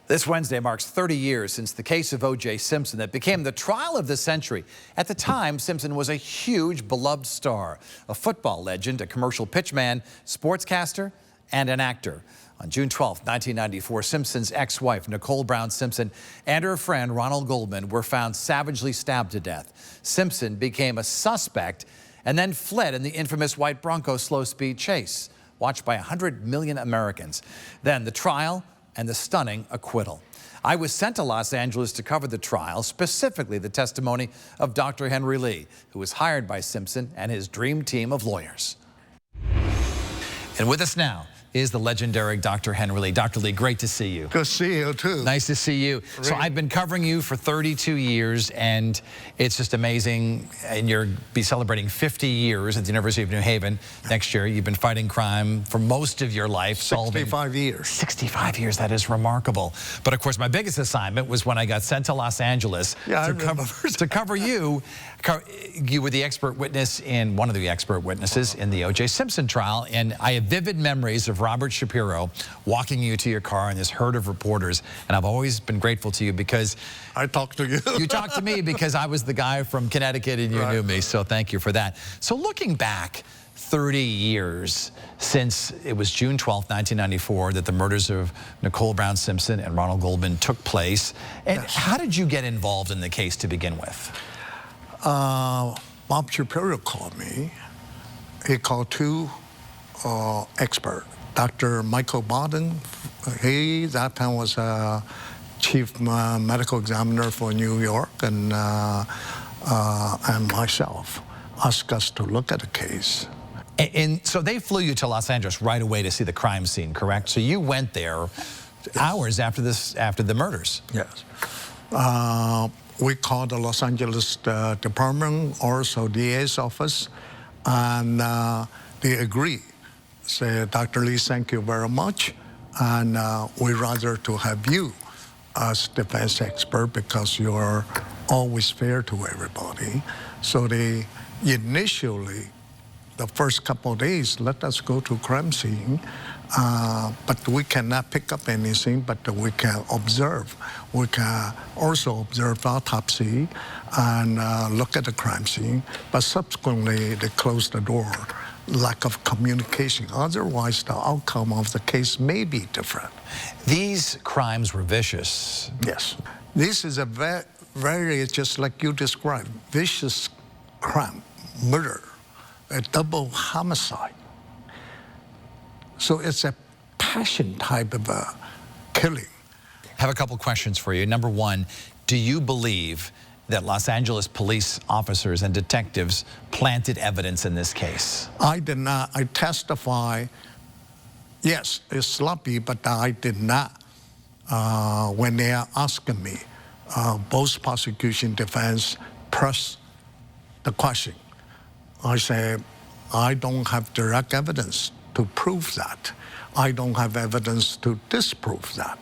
This Wednesday marks 30 years since the case of O.J. Simpson that became the trial of the century. At the time, Simpson was a huge, beloved star, a football legend, a commercial pitchman, sportscaster, and an actor. On June 12, 1994, Simpson's ex-wife, Nicole Brown Simpson, and her friend, Ronald Goldman, were found savagely stabbed to death. Simpson became a suspect and then fled in the infamous white Bronco slow-speed chase, watched by 100 million Americans. Then the trial and the stunning acquittal. I was sent to Los Angeles to cover the trial, specifically the testimony of Dr. Henry Lee, who was hired by Simpson and his dream team of lawyers. And with us now is the legendary Dr. Henry Lee. Dr. Lee, great to see you. Good to see you, too. Nice to see you. Really? So I've been covering you for 32 years, and it's just amazing. And you'll be celebrating 50 years at the University of New Haven next year. You've been fighting crime for most of your life. 65 years. 65 years, that is remarkable. But of course, my biggest assignment was when I got sent to Los Angeles to cover you. You were the expert witness in one of the expert witnesses in the O.J. Simpson trial, and I have vivid memories of Robert Shapiro walking you to your car and this herd of reporters, and I've always been grateful to you because I talked to you. You talked to me because I was the guy from Connecticut and you knew me, so thank you for that. So looking back 30 years since it was June 12, 1994 that the murders of Nicole Brown Simpson and Ronald Goldman took place, and how did you get involved in the case to begin with? Bob Shapiro called me. He called two experts. Dr. Michael Bowden, he that time was chief medical examiner for New York, and myself asked us to look at the case. And so they flew you to Los Angeles right away to see the crime scene, correct? So you went there hours after the murders. Yes. We called the Los Angeles Department, also DA's office, and they agreed. Say, Dr. Lee, thank you very much, and we'd rather to have you as defense expert because you are always fair to everybody. So they initially, the first couple of days, let us go to crime scene, but we cannot pick up anything, but we can observe. We can also observe autopsy and look at the crime scene, but subsequently they closed the door. Lack of communication. Otherwise, the outcome of the case may be different. These crimes were vicious. Yes. This is a very, just like you described, vicious crime, murder, a double homicide. So it's a passion type of a killing. I have a couple questions for you. Number one, do you believe that Los Angeles police officers and detectives planted evidence in this case? I did not. I testify, yes, it's sloppy, but I did not. When they are asking me, both prosecution, defense, press the question, I say, I don't have direct evidence to prove that. I don't have evidence to disprove that.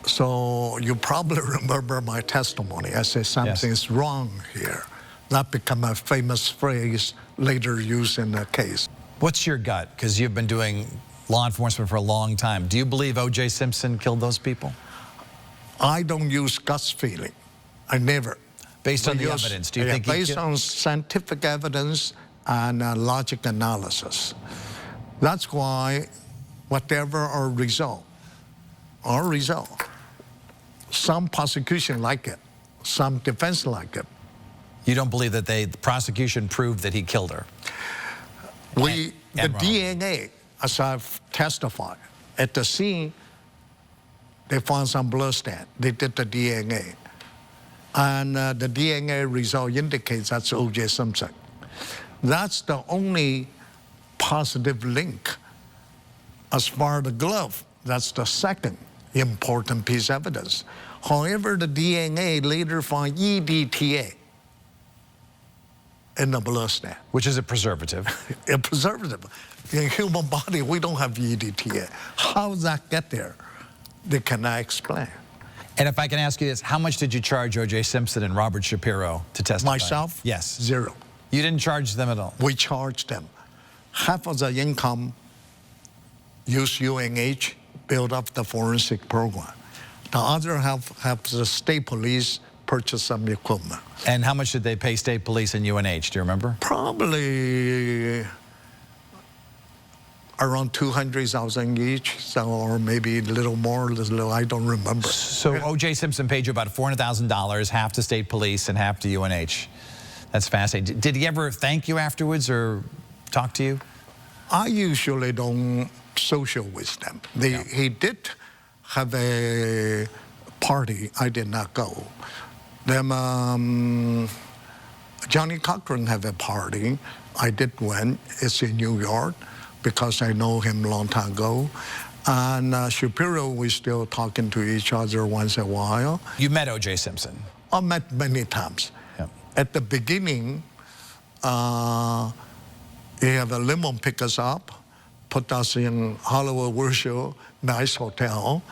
So you probably remember my testimony. I say something's wrong here. That became a famous phrase later used in the case. What's your gut? Because you've been doing law enforcement for a long time. Do you believe O.J. Simpson killed those people? I don't use gut feeling. I never. Based on the evidence, do you think based on scientific evidence and logic analysis. That's why whatever our result, some prosecution like it, some defense like it. You don't believe that the prosecution proved that he killed her? The DNA, as I've testified, at the scene, they found some blood stain. They did the DNA. And the DNA result indicates that's O.J. Simpson. That's the only positive link. As far as the glove, that's the second important piece of evidence. However, the DNA later found EDTA in the blood stain. Which is a preservative. A preservative. In the human body, we don't have EDTA. How does that get there? They cannot explain. And if I can ask you this, how much did you charge O.J. Simpson and Robert Shapiro to testify? Myself? Yes. Zero. You didn't charge them at all? We charged them. Half of the income use UNH build up the forensic program. The other half have the state police purchase some equipment. And how much did they pay state police and UNH? Do you remember? Probably around 200,000 each, so, or maybe a little more, a little, I don't remember. So O.J. Simpson paid you about $400,000, half to state police and half to UNH. That's fascinating. Did he ever thank you afterwards or talk to you? I usually don't social with them. He did have a party. I did not go. Then Johnny Cochran have a party. I did went. It's in New York because I know him a long time ago. And Shapiro, we still talking to each other once in a while. You met O.J. Simpson? I met many times. Yep. At the beginning, he have a limo pick us up, put us in Hollywood Worship, nice hotel.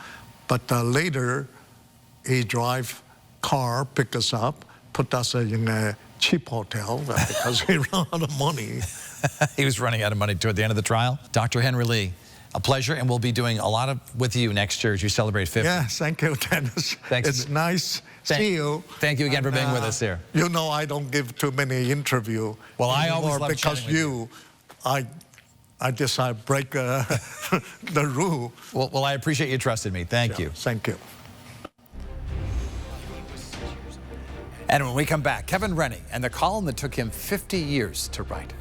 But later, he drive car, pick us up, put us in a cheap hotel because he ran out of money. He was running out of money toward the end of the trial. Dr. Henry Lee, a pleasure, and we'll be doing a lot with you next year as you celebrate 50. Yeah, thank you, Dennis. Thanks. It's nice see you. Thank you again for being with us here. You know I don't give too many interviews. Well, I always love because you. I decide break the rule. Well, I appreciate you trusting me. Thank you. Thank you. And when we come back, Kevin Rennie and the column that took him 50 years to write.